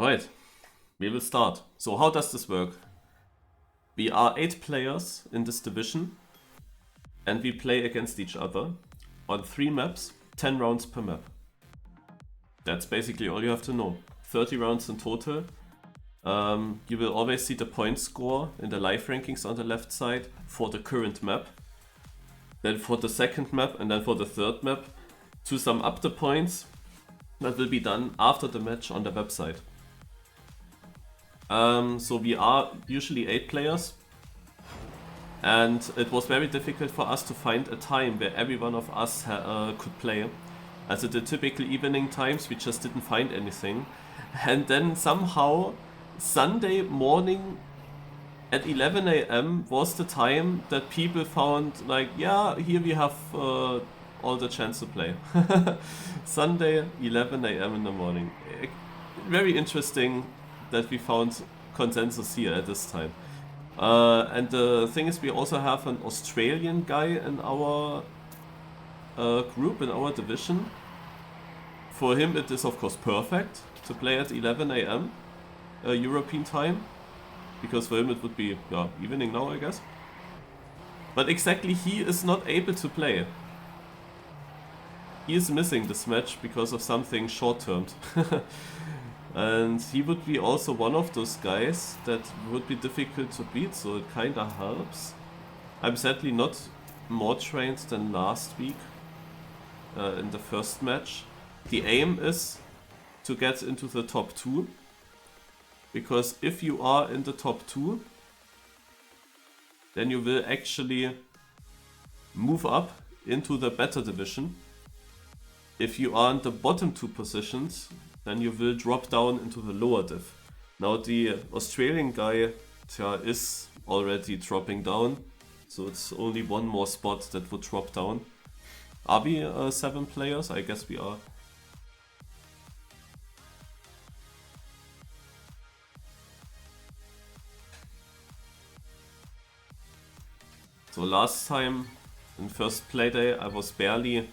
Alright, we will start. So how does this work? We are 8 players in this division and we play against each other on 3 maps, 10 rounds per map. That's basically all you have to know. 30 rounds in total. You will always see the point score in the live rankings on the left side for the current map. Then for the second map and then for the third map. To sum up the points, that will be done after the match on the website. So we are usually 8 players. And it was very difficult for us to find a time where every one of us could play. As the typical evening times, we just didn't find anything. And then somehow Sunday morning at 11 AM was the time that people found, like, yeah, here we have all the chance to play. Sunday 11 AM in the morning. Very interesting that we found consensus here at this time. And the thing is, we also have an Australian guy in our group, in our division. For him it is of course perfect to play at 11 AM European time, because for him it would be evening now, I guess. But exactly, he is not able to play. He is missing this match because of something short-termed. And he would be also one of those guys that would be difficult to beat, so it kinda helps. I'm sadly not more trained than last week in the first match. The aim is to get into the top 2, because if you are in the top 2, then you will actually move up into the better division. If you are in the bottom 2 positions, then you will drop down into the lower div. Now the Australian guy is already dropping down, so it's only one more spot that would drop down. Are we 7 players? I guess we are. So last time in first Playday I was barely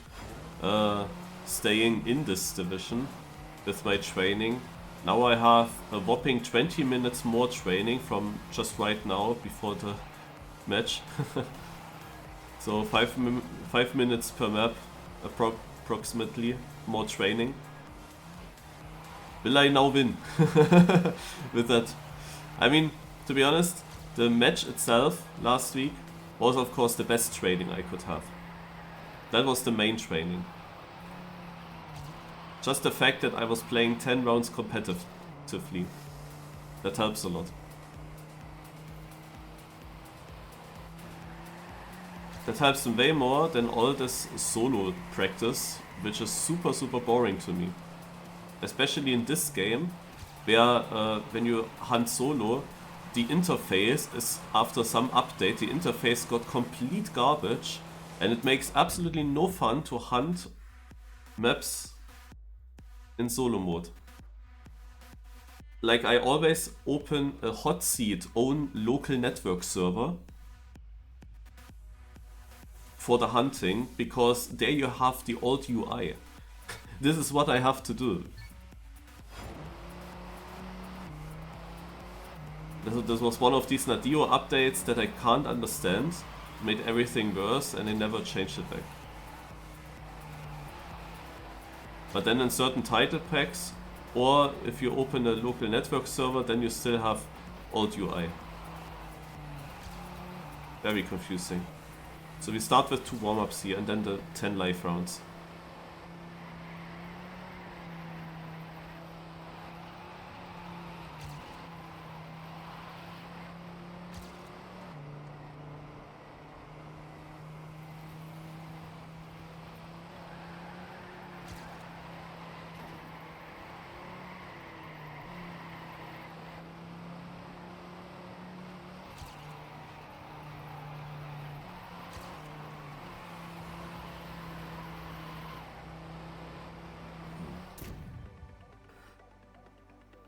staying in this division with my training. Now I have a whopping 20 minutes more training from just right now before the match. So 5 minutes per map approximately more training. Will I now win with that? I mean, to be honest, the match itself last week was of course the best training I could have. That was the main training. Just the fact that I was playing 10 rounds competitively, that helps a lot. That helps way more than all this solo practice, which is super boring to me. Especially in this game, where when you hunt solo, the interface is, after some update, the interface got complete garbage, and it makes absolutely no fun to hunt maps in solo mode. Like, I always open a hot seat own local network server for the hunting, because there you have the old UI. This is what I have to do. This was one of these Nadio updates that I can't understand, made everything worse, and they never changed it back. But then in certain title packs, or if you open a local network server, then you still have old UI. Very confusing. So we start with 2 warm-ups here and then the 10 live rounds.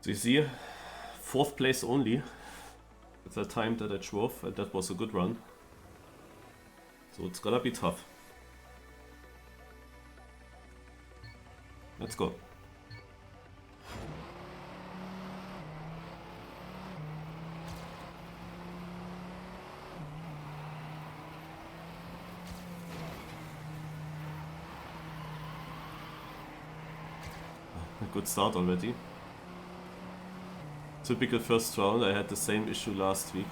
So you see, 4th place only at the time that I drove, and that was a good run. So it's gonna be tough. Let's go. good start already. Typical first round, I had the same issue last week.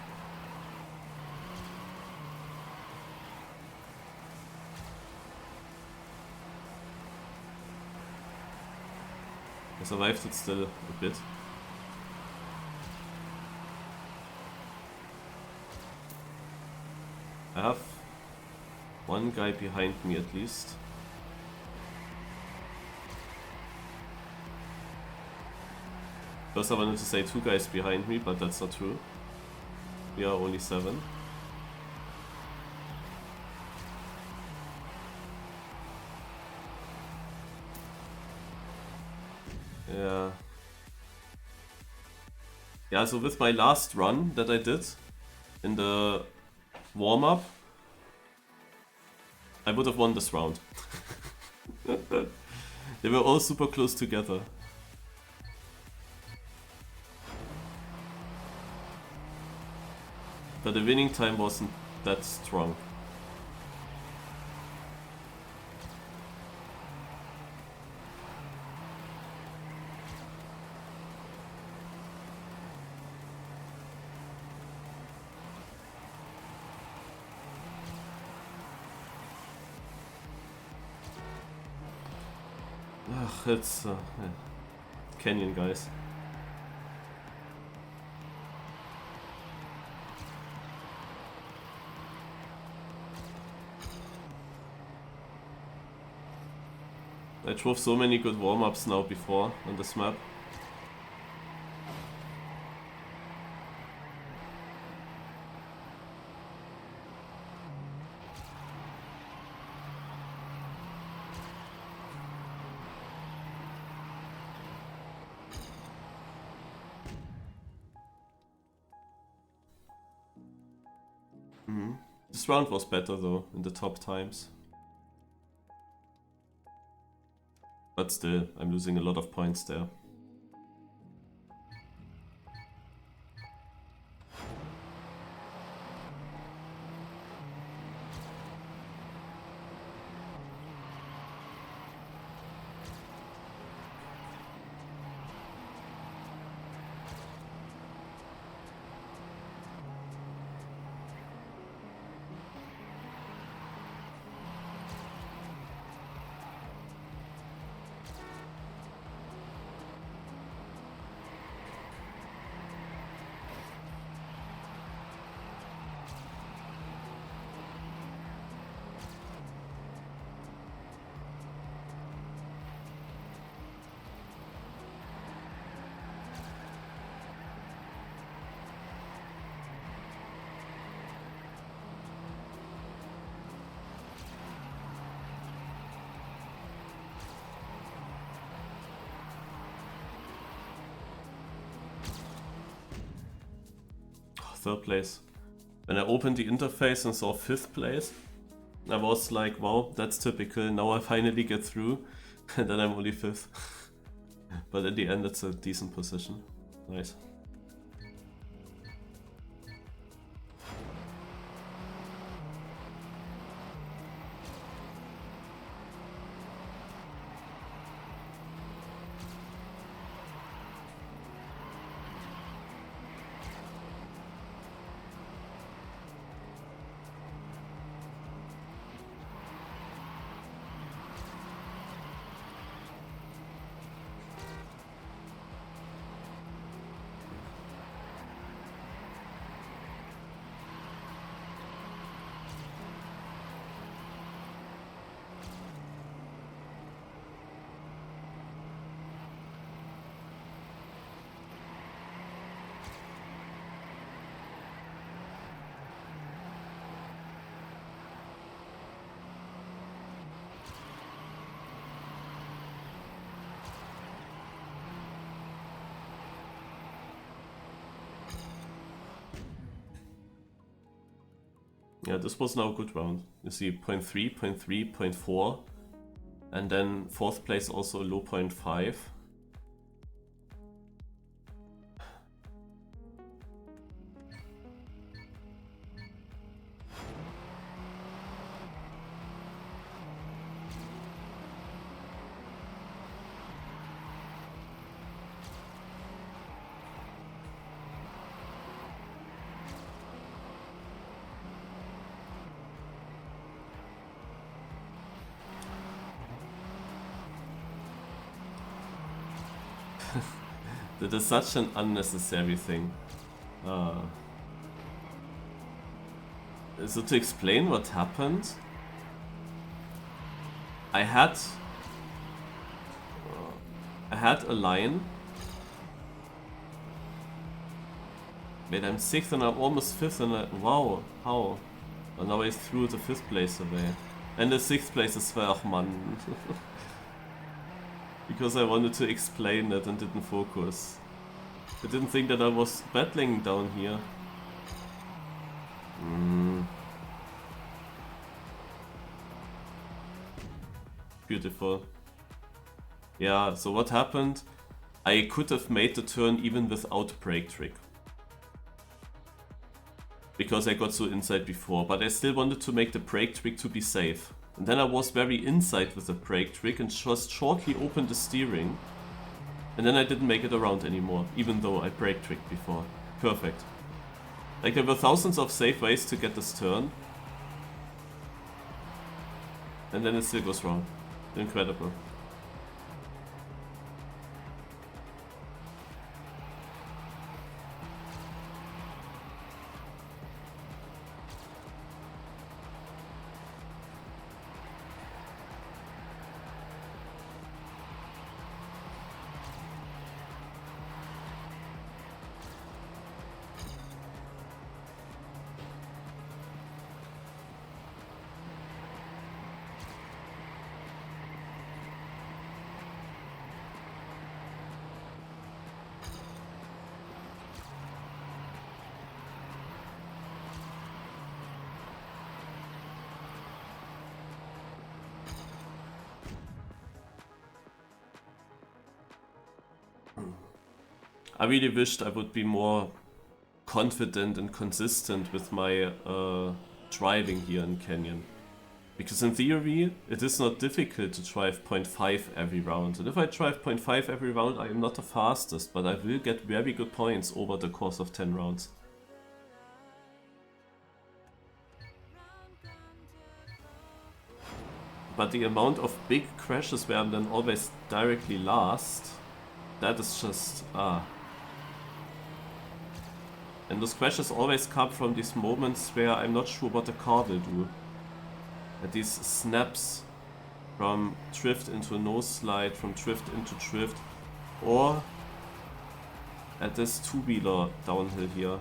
I survived it still a bit. I have one guy behind me at least. First I wanted to say 2 guys behind me, but that's not true. We are only 7. Yeah. Yeah, so with my last run that I did in the warm-up, I would have won this round. They were all super close together. But the winning time wasn't that strong. Ugh, it's Canyon, guys. I drove so many good warm-ups now before on this map. This round was better though, in the top times. But still, I'm losing a lot of points there. Third place. When I opened the interface and saw 5th place, I was like, wow, that's typical, now I finally get through, and then I'm only 5th. But in the end it's a decent position. Nice. Yeah, this was now a good round. You see 0.3, 0.3, 0.4, and then 4th place also a low 0.5. That is such an unnecessary thing. So to explain what happened, I had a line. Wait, I'm 6th and I'm almost 5th and wow, how? And now I threw the 5th place away. And the 6th place as well, man. Because I wanted to explain it and didn't focus. I didn't think that I was battling down here. Beautiful. Yeah, so what happened? I could have made the turn even without break trick. Because I got so inside before, but I still wanted to make the break trick to be safe. And then I was very inside with the break trick and just shortly opened the steering. And then I didn't make it around anymore, even though I break tricked before. Perfect. Like there were thousands of safe ways to get this turn. And then it still goes wrong. Incredible. I really wished I would be more confident and consistent with my driving here in Canyon. Because in theory, it is not difficult to drive 0.5 every round. And if I drive 0.5 every round, I am not the fastest, but I will get very good points over the course of 10 rounds. But the amount of big crashes where I'm then always directly last, that is just... And those crashes always come from these moments where I'm not sure what the car will do. At these snaps from drift into no slide, from drift into drift, or at this two-wheeler downhill here.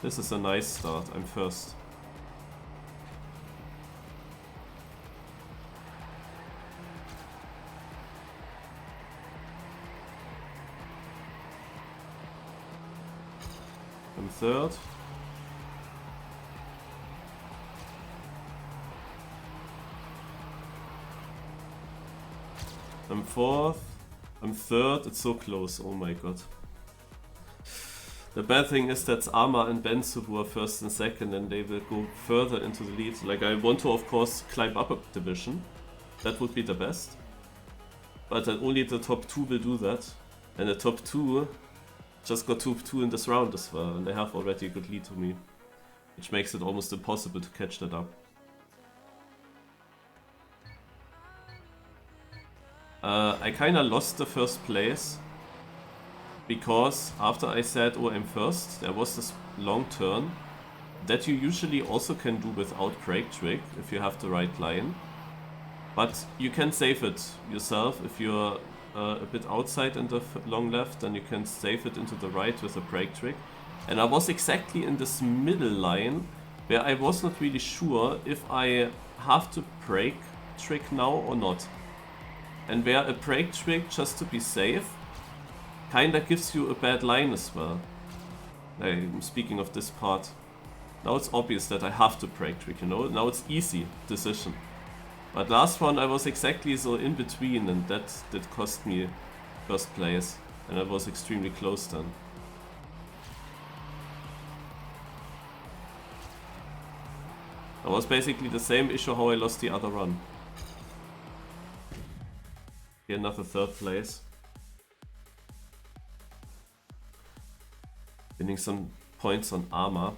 This is a nice start, I'm first. I'm third. I'm fourth. I'm third. It's so close. Oh my god. The bad thing is that Arma and Bensu who are first and second, and they will go further into the lead. Like, I want to, of course, climb up a division. That would be the best. But only the top 2 will do that. And the top 2 just got top 2 in this round as well. And they have already a good lead to me. Which makes it almost impossible to catch that up. I kinda lost the first place. Because after I said, oh, I'm first, there was this long turn that you usually also can do without brake trick if you have the right line. But you can save it yourself if you're a bit outside in the long left, then you can save it into the right with a brake trick. And I was exactly in this middle line where I was not really sure if I have to brake trick now or not. And where a brake trick, just to be safe, kinda gives you a bad line as well. I'm speaking of this part. Now it's obvious that I have to brake trick, you know? Now it's easy decision. But last one I was exactly so in between, and that did cost me first place. And I was extremely close then. That was basically the same issue how I lost the other run. Here another third place. Winning some points on Arma.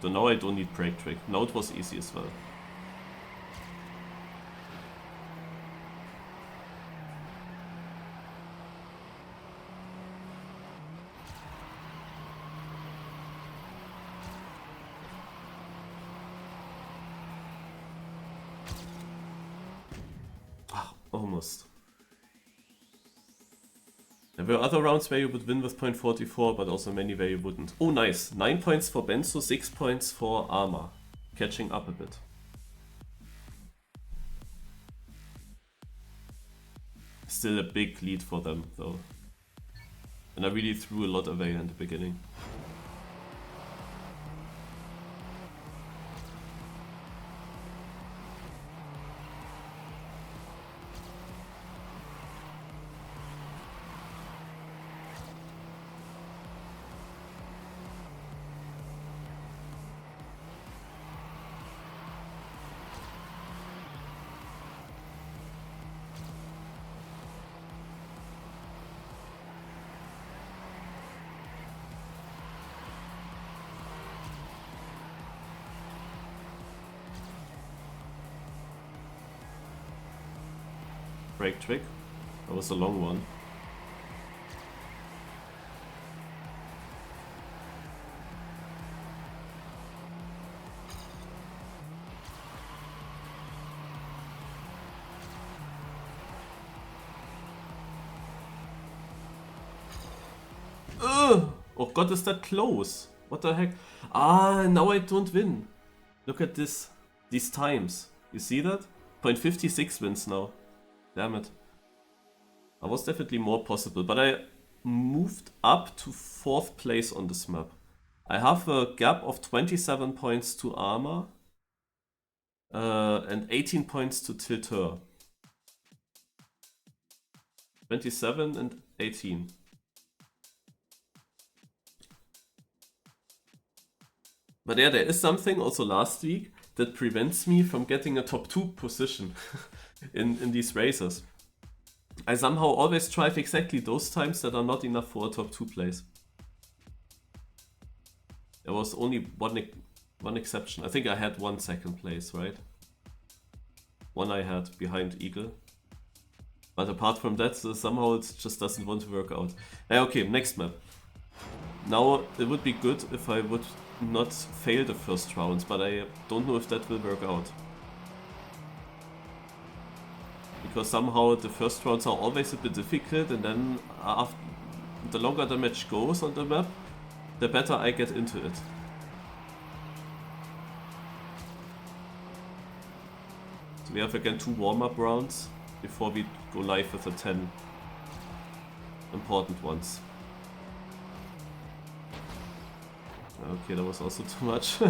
So now I don't need Break Trick. Now it was easy as well. Almost. There were other rounds where you would win with 0.44, but also many where you wouldn't. Oh, nice. 9 points for Benzo, 6 points for Arma. Catching up a bit. Still a big lead for them, though. And I really threw a lot away in the beginning. Break Trick. That was a long one. Ugh! Oh god, is that close? What the heck? Ah, now I don't win. Look at this. These times. You see that? 0.56 wins now. Damn it. I was definitely more possible, but I moved up to 4th place on this map. I have a gap of 27 points to Arma and 18 points to Tilter. 27 and 18. But yeah, there is something also last week that prevents me from getting a top 2 position in these races. I somehow always drive exactly those times that are not enough for a top 2 place. There was only one exception. I think I had 1 second place, right? One I had behind Eagle. But apart from that, somehow it just doesn't want to work out. Okay, next map. Now, it would be good if I would not fail the first rounds, but I don't know if that will work out. Because somehow the first rounds are always a bit difficult, and then after, the longer the match goes on the map, the better I get into it. So we have again 2 warm-up rounds before we go live with the 10 important ones. Okay, that was also too much.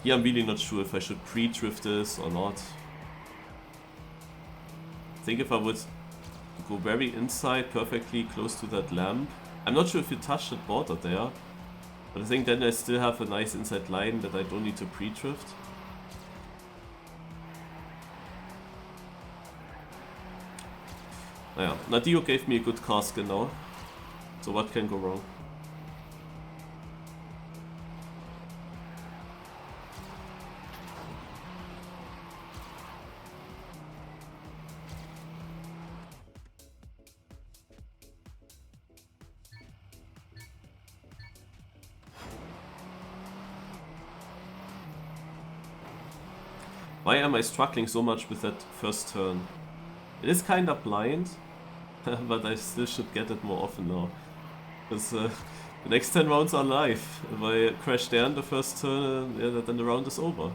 Yeah, I'm really not sure if I should pre-drift this or not. I think if I would go very inside, perfectly close to that lamp. I'm not sure if you touched that border there, but I think then I still have a nice inside line that I don't need to pre-drift. Naja, Nadio gave me a good car skin now, so what can go wrong? Why am I struggling so much with that first turn? It is kinda blind, but I still should get it more often now. Because the next 10 rounds are live. If I crash there in the first turn, yeah, then the round is over.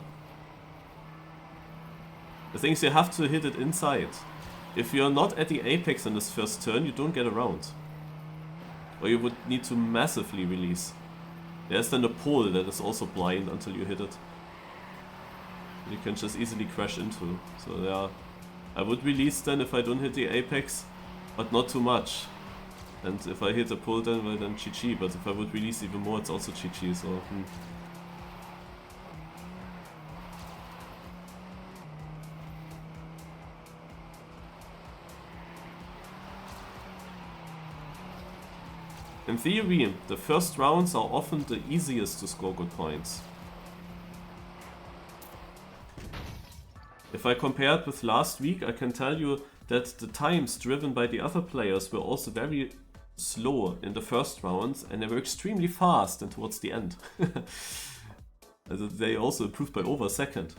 The thing is, you have to hit it inside. If you're not at the apex in this first turn, you don't get a round. Or you would need to massively release. There's then a pole that is also blind until you hit it. You can just easily crash into. So yeah, I would release then if I don't hit the apex, but not too much. And if I hit a pull then, well then GG, but if I would release even more, it's also GG, so In theory, the first rounds are often the easiest to score good points. If I compare it with last week, I can tell you that the times driven by the other players were also very slow in the first rounds, and they were extremely fast and towards the end. They also improved by over a second.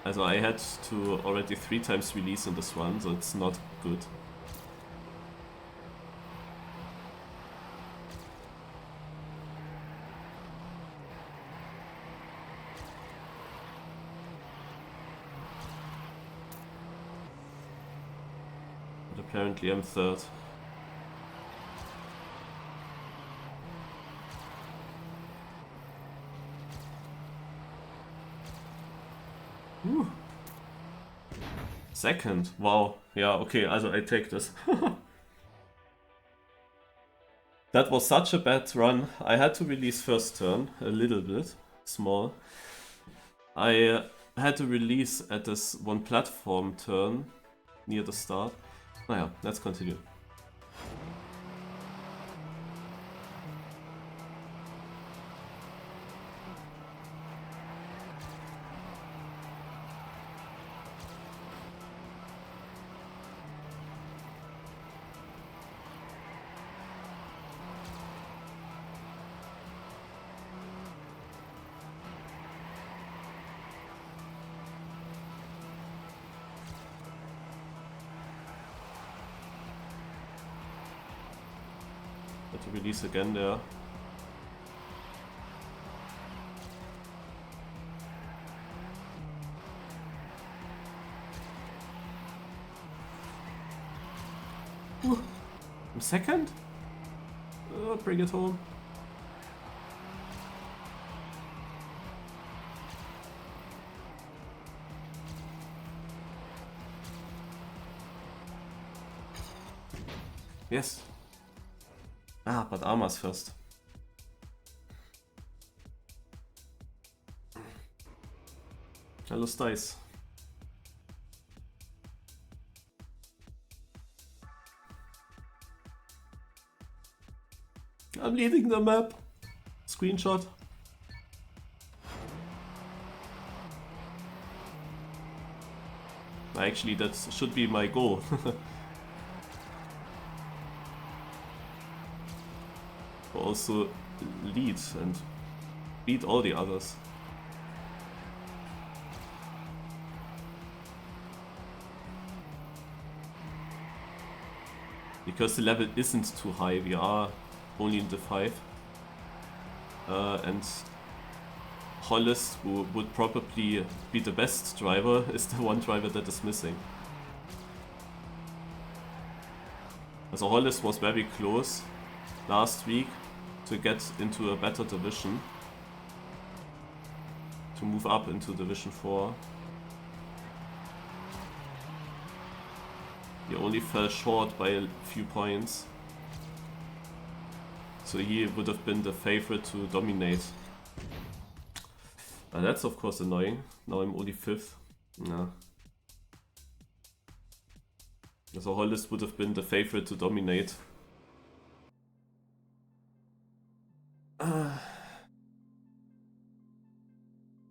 Also I had to already 3 times release in this one, so it's not good. But apparently I'm third. Whew. Second, wow, yeah, okay, also I take this. That was such a bad run. I had to release first turn, a little bit, small. I had to release at this one platform turn, near the start. Naja, let's continue. To release again there. I'm second? Bring it home. Yes. Ah, but Arma's first. Hello, Dice. I'm leaving the map. Screenshot. Actually, that should be my goal. Also lead and beat all the others. Because the level isn't too high, we are only in the 5. And Hollis, who would probably be the best driver, is the one driver that is missing. So Hollis was very close last week to get into a better division, to move up into Division 4. He only fell short by a few points, so he would have been the favorite to dominate. That's of course annoying. Now I'm only 5th. Yeah. So Hollis would have been the favorite to dominate.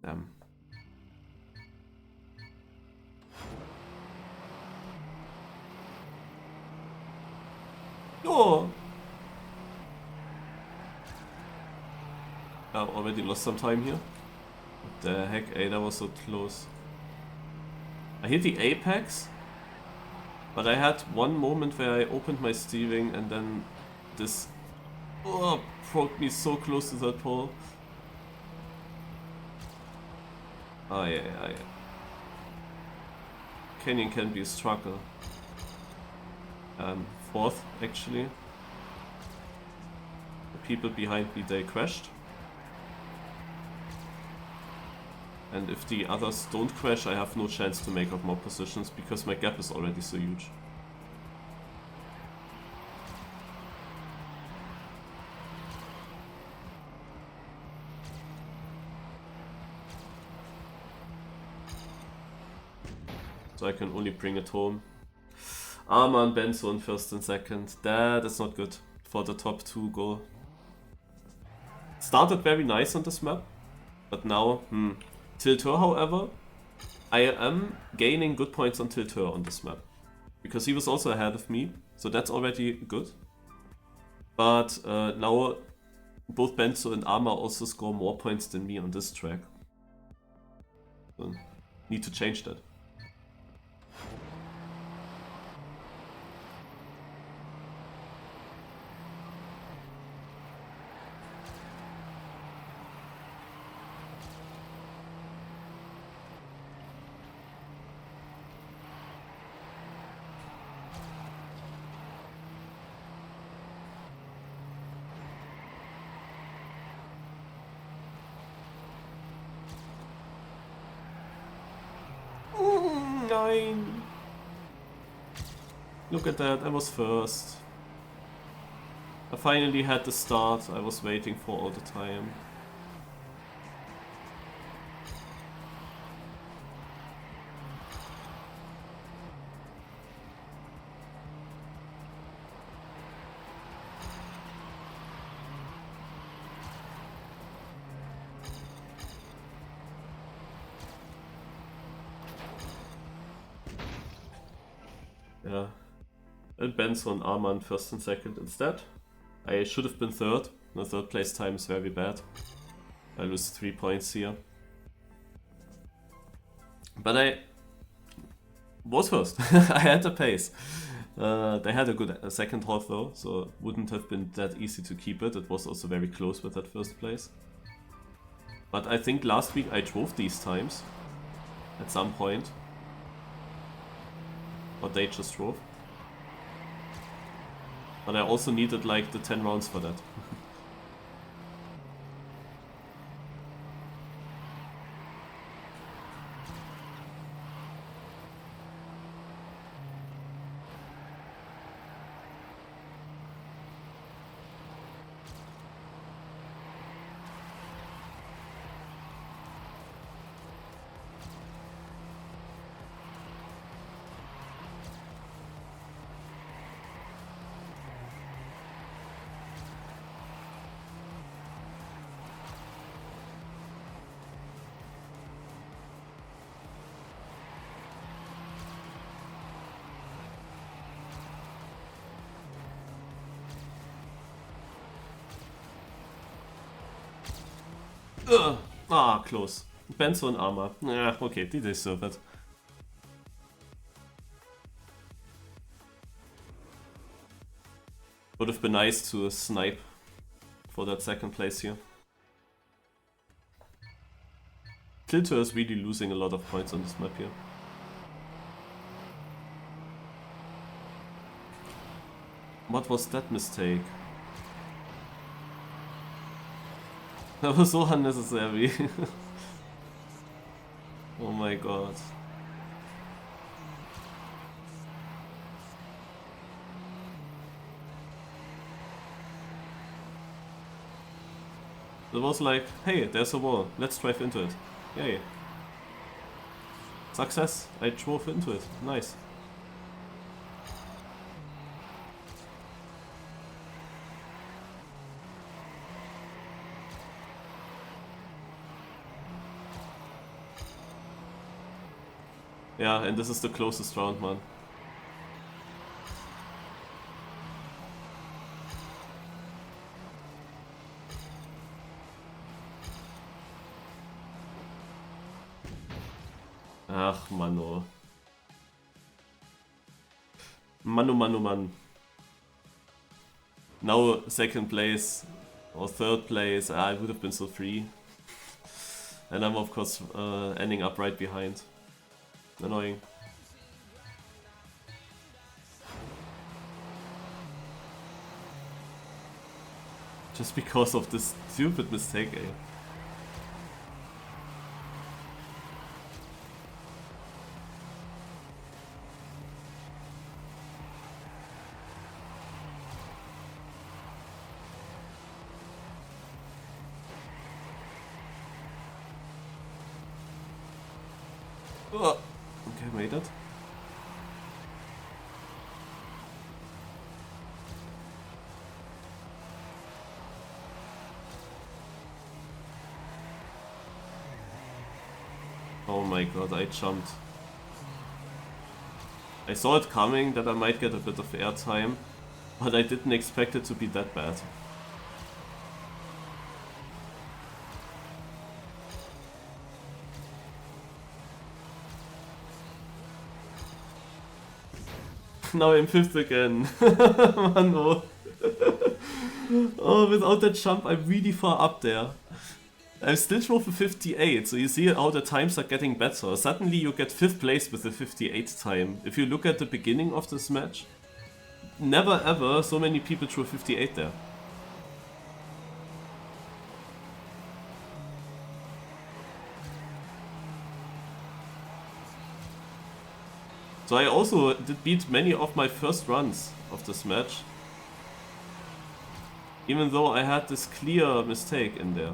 Damn. Oh! I've already lost some time here. What the heck, that was so close. I hit the apex, but I had one moment where I opened my steering and then this brought me so close to that pole. Yeah. Canyon can be a struggle. 4th actually. people behind me, they crashed. And if the others don't crash, I have no chance to make up more positions because my gap is already so huge. So I can only bring it home. Arma and Benzo in first and second. That is not good for the top 2 goal. Started very nice on this map, but now, Tiltur, however, I am gaining good points on Tiltur on this map. Because he was also ahead of me, so that's already good. But now both Benzo and Arma also score more points than me on this track. So, need to change that. Nein! Look at that, I was first. I finally had the start I was waiting for all the time. Yeah. And Benzo and Arman first and second instead. I should have been third. The third place time is very bad. I lose 3 points here. But I was first. I had the pace. They had a good second half though, so it wouldn't have been that easy to keep it. It was also very close with that first place. But I think last week I drove these times at some point. Or they just drove. But I also needed like the 10 rounds for that. Close. Benzo and Arma. Yeah, okay, they deserve it. Would have been nice to snipe for that second place here. Tiltur is really losing a lot of points on this map here. What was that mistake? That was so unnecessary. Oh my god. It was like, hey, there's a wall, let's drive into it. Yay. Success, I drove into it, nice. Yeah, and this is the closest round, man. Ach, Mano. Mano. Now second place or third place, I would have been so free. And I'm of course ending up right behind. Annoying. Just because of this stupid mistake, eh? Oh, okay, made it. Oh my god, I jumped. I saw it coming that I might get a bit of airtime, but I didn't expect it to be that bad. Now I'm 5th again. Man, oh. Oh, without that jump I'm really far up there. I'm still trophy 58, so you see how the times are getting better. Suddenly you get 5th place with the 58 time. If you look at the beginning of this match, never ever so many people drew 58 there. So I also did beat many of my first runs of this match, even though I had this clear mistake in there.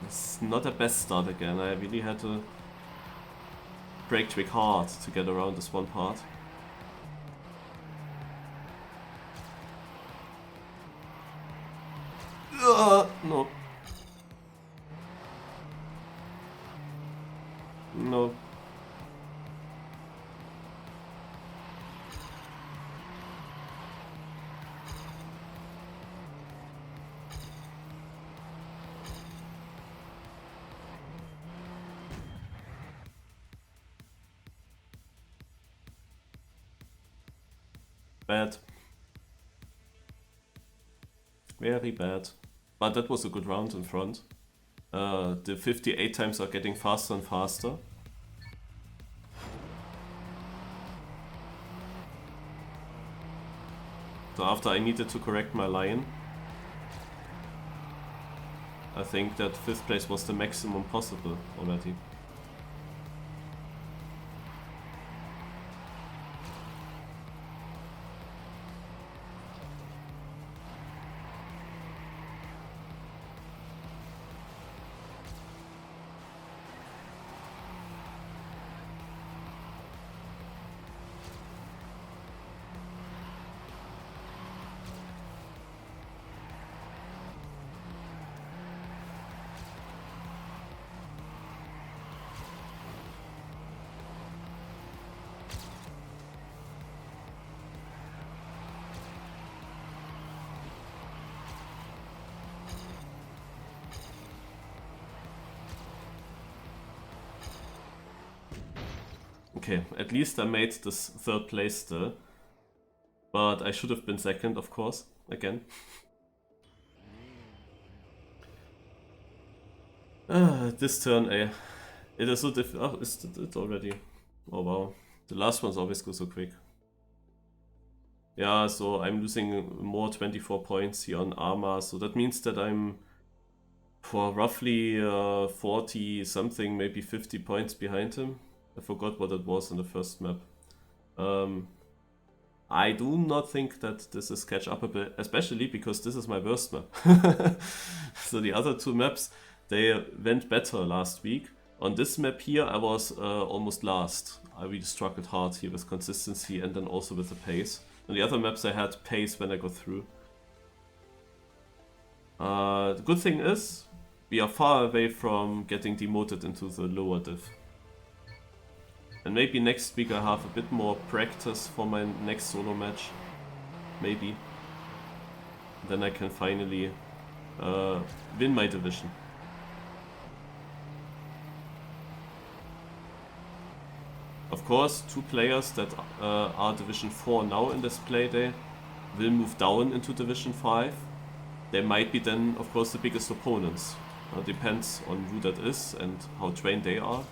It's not the best start again. I really had to brake trick hard to get around this one part. No. No. Bad. Very bad. But that was a good round in front. The 58 times are getting faster and faster. So after I needed to correct my line, I think that 5th place was the maximum possible already. Okay, at least I made this 3rd place still. But I should have been 2nd, of course, again. This turn, it is so difficult. Oh, is it already? Oh wow, the last ones always go so quick. Yeah, so I'm losing more 24 points here on Arma, so that means that I'm for roughly 40 something, maybe 50 points behind him. I forgot what it was in the first map. I do not think that this is catch up a bit, especially because this is my worst map. So the other 2 maps, they went better last week. On this map here, I was almost last. I really struggled hard here with consistency and then also with the pace. On the other maps, I had pace when I got through. The good thing is, we are far away from getting demoted into the lower div. And maybe next week I have a bit more practice for my next solo match. Maybe. Then I can finally win my division. Of course, 2 players that are Division 4 now in this Playday will move down into Division 5. They might be then, of course, the biggest opponents. Depends on who that is and how trained they are.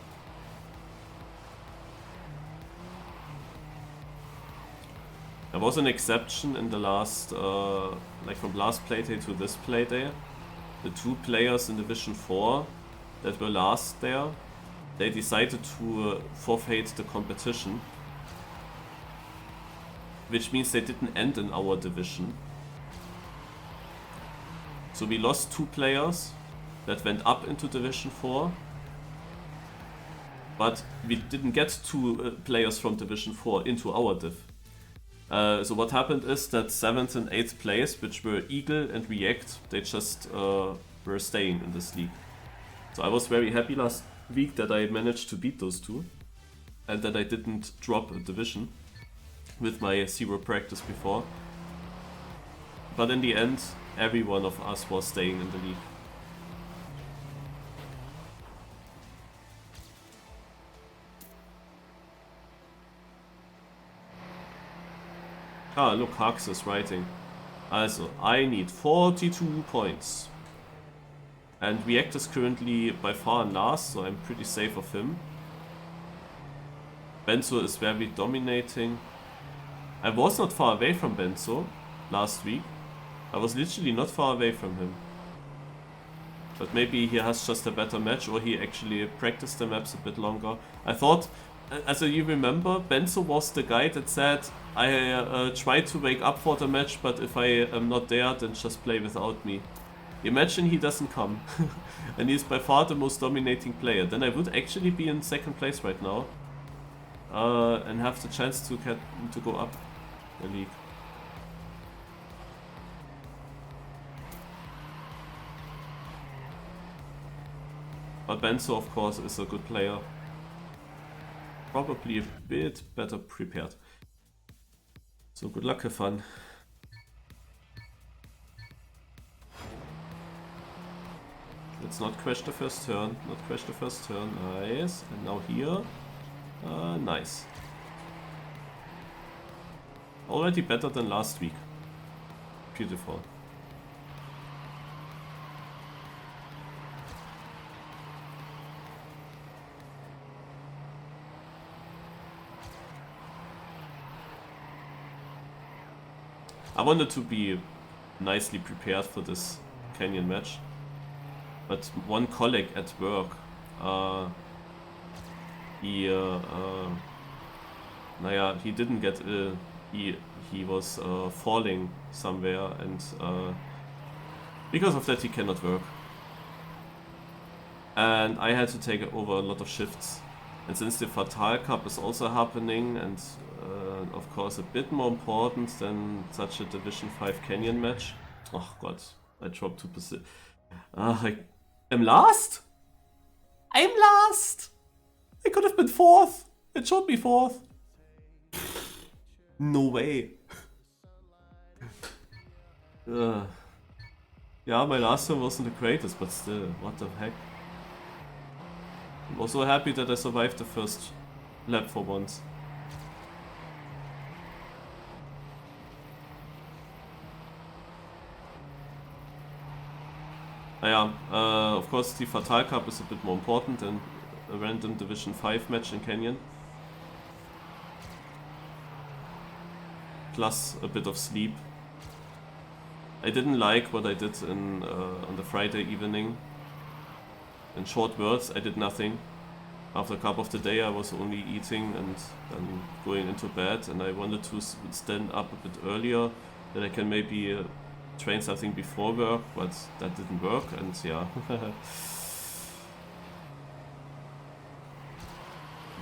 There was an exception in the last, like from last Playday to this Playday. The 2 players in Division 4 that were last there, they decided to forfeit the competition. Which means they didn't end in our division. So we lost 2 players that went up into Division 4. But we didn't get 2 players from Division 4 into our div. So what happened is that 7th and 8th place, which were Eagle and React, they just were staying in this league. So I was very happy last week that I managed to beat those 2. And that I didn't drop a division with my 0 practice before. But in the end, every one of us was staying in the league. Ah, look, Hux is writing. Also, I need 42 points. And React is currently by far last, so I'm pretty safe of him. Benzo is very dominating. I was not far away from Benzo last week. I was literally not far away from him. But maybe he has just a better match, or he actually practiced the maps a bit longer. I thought, as you remember, Benzo was the guy that said, I tried to wake up for the match, but if I am not there, then just play without me. Imagine he doesn't come. And he's by far the most dominating player. Then I would actually be in 2nd place right now. And have the chance to go up the league. But Benzo, of course, is a good player. Probably a bit better prepared. So good luck, have fun. Let's not crash the first turn. Not crash the first turn. Nice. And now here. Nice. Already better than last week. Beautiful. I wanted to be nicely prepared for this Canyon match. But one colleague at work, he didn't get he was falling somewhere, and because of that he cannot work. And I had to take over a lot of shifts. And since the Fatal Cup is also happening, and of course a bit more important than such a Division 5 Canyon match. Oh god, I dropped 2%. I am last? I'm last! I could have been 4th. It showed me 4th. No way. Yeah, my last one wasn't the greatest, but still, what the heck. I was so happy that I survived the first lap for once. Of course the Fatal Cup is a bit more important than a random Division 5 match in Canyon. Plus a bit of sleep. I didn't like what I did on the Friday evening. In short words, I did nothing. After a cup of the day I was only eating and then going into bed, and I wanted to stand up a bit earlier, that I can maybe train something before work, but that didn't work, and yeah.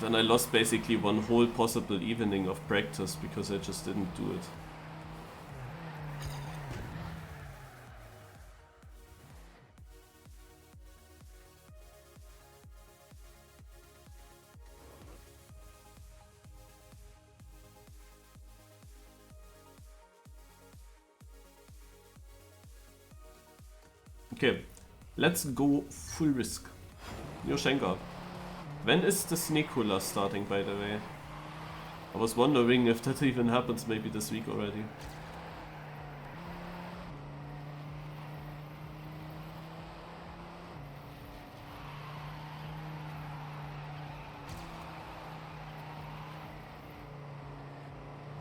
Then I lost basically one whole possible evening of practice because I just didn't do it. Okay, let's go full risk. Yoshenka. When is the Snekula starting, by the way? I was wondering if that even happens maybe this week already.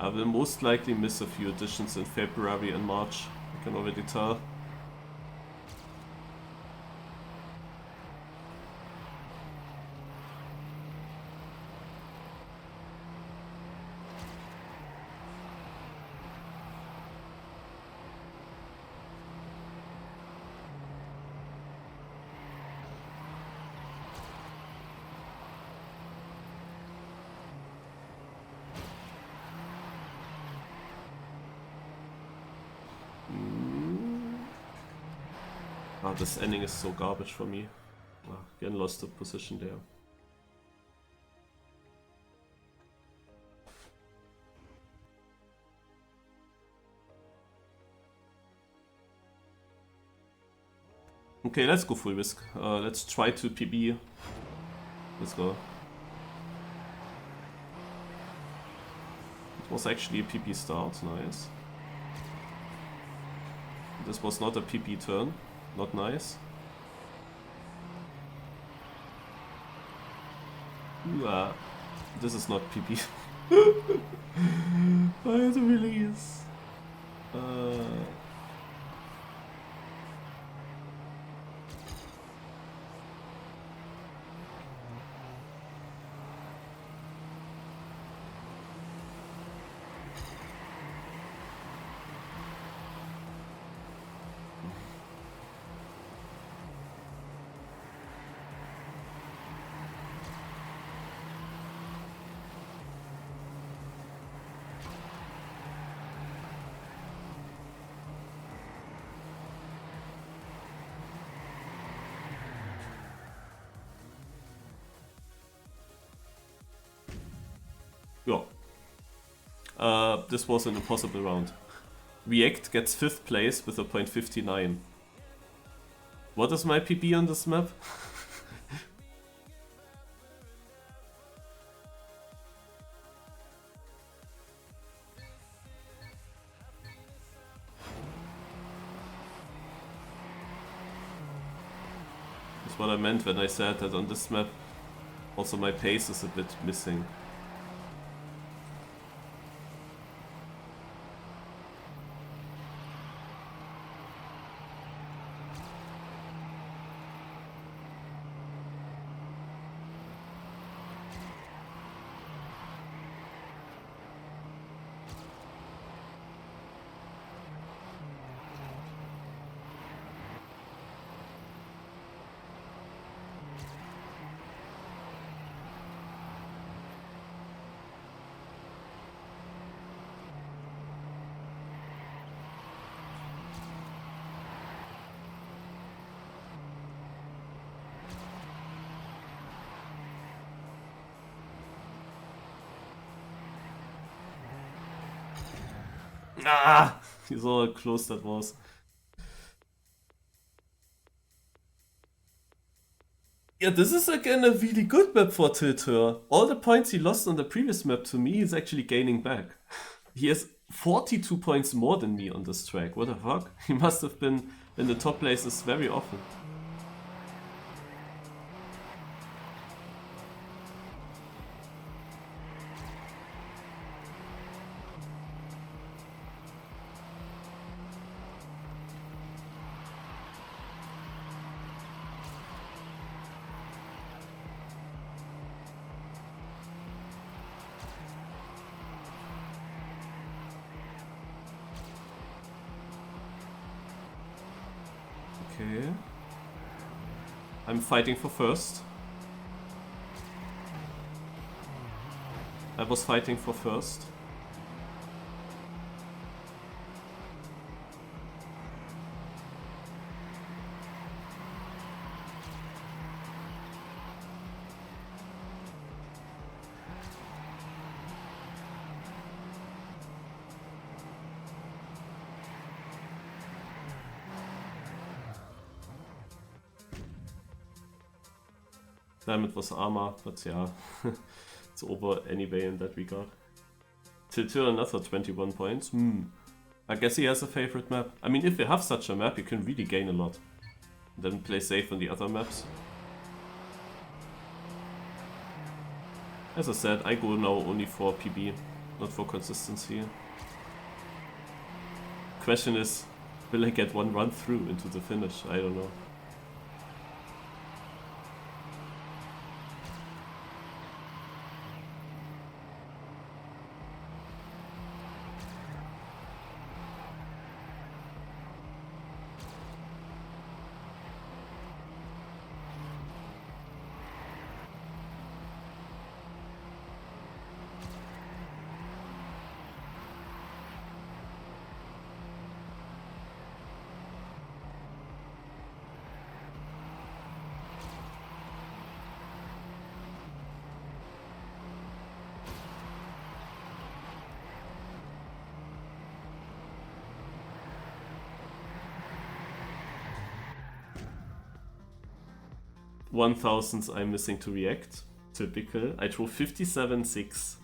I will most likely miss a few editions in February and March, I can already tell. Ah, this ending is so garbage for me. Ah, again lost the position there. Okay, let's go full risk. Let's try to PB. Let's go. It was actually a PP start, nice. This was not a PP turn, not nice. Ooh, this is not PP. I had to release. Yeah. This was an impossible round. React gets 5th place with a .59. What is my PB on this map? That's what I meant when I said that on this map also my pace is a bit missing. Ah! You saw how close that was. Yeah, this is again a really good map for Tiltur. All the points he lost on the previous map to me is actually gaining back. He has 42 points more than me on this track. What the fuck? He must have been in the top places very often. Okay. I'm fighting for first. I was fighting for first. Damn, it was armor, but yeah, it's over anyway in that regard. Tiltur another 21 points. I guess he has a favorite map. I mean, if you have such a map, you can really gain a lot. Then play safe on the other maps. As I said, I go now only for PB. not for consistency. Question is, will I get one run through into the finish? I don't know. One thousandths I'm missing to react. Typical. I drove 57.6.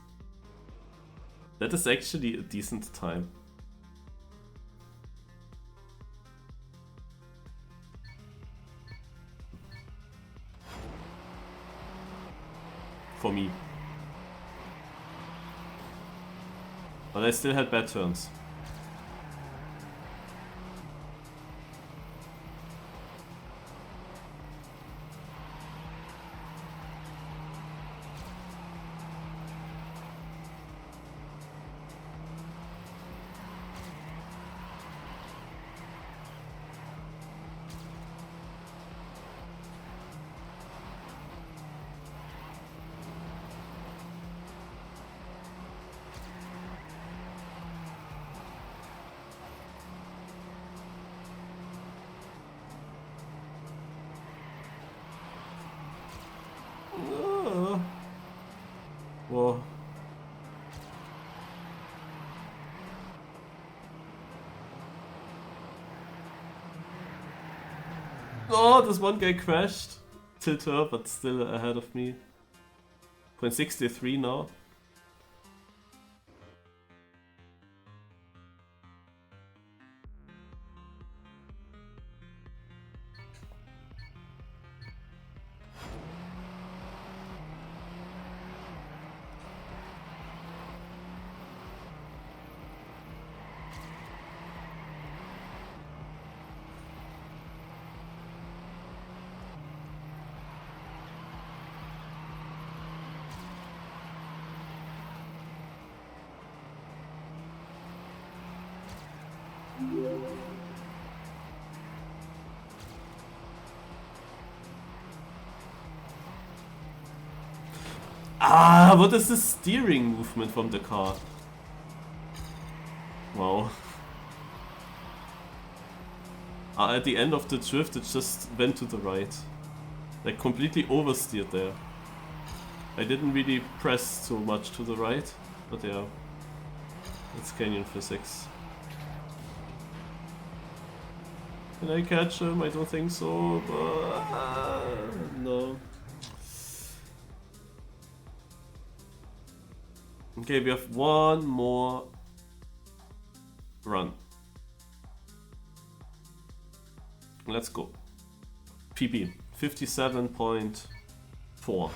That is actually a decent time. For me. But I still had bad turns. Whoa. Oh, this one guy crashed. Tilter, but still ahead of me. 0.63 now. Ah, what is the steering movement from the car? Wow. At the end of the drift, it just went to the right. Like, completely oversteered there. I didn't really press so much to the right, but yeah. It's canyon physics. Can I catch him? I don't think so, but... no. Okay, we have one more run. Let's go. PB 57.4.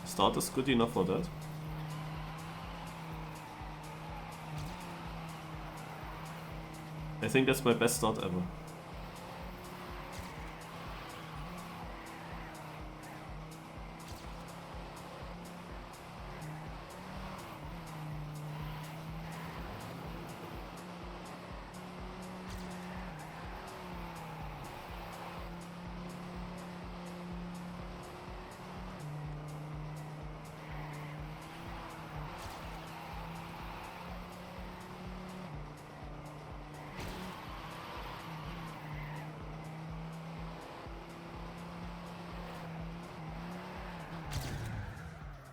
Start is good enough for that. I think that's my best start ever.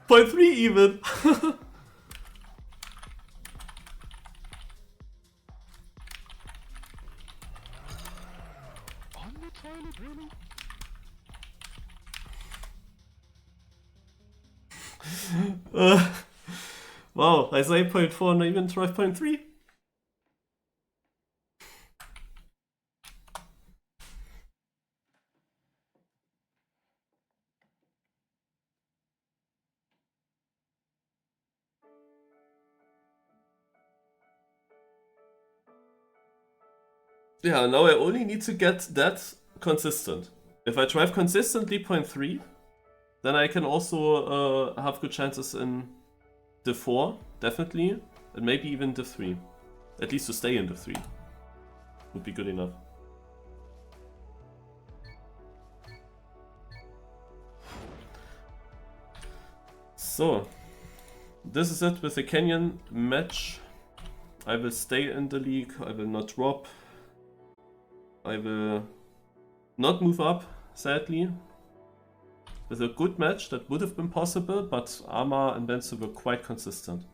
Point 3 even. On the toilet, really? Wow, I say 0.4 and I even tried 0.3. Yeah, now I only need to get that consistent. If I drive consistently 0.3, then I can also have good chances in Div 4, definitely, and maybe even Div 3. At least to stay in Div 3 would be good enough. So, this is it with the Canyon match. I will stay in the league, I will not drop. I will not move up, sadly. With a good match, that would have been possible, but Arma and Benzo were quite consistent.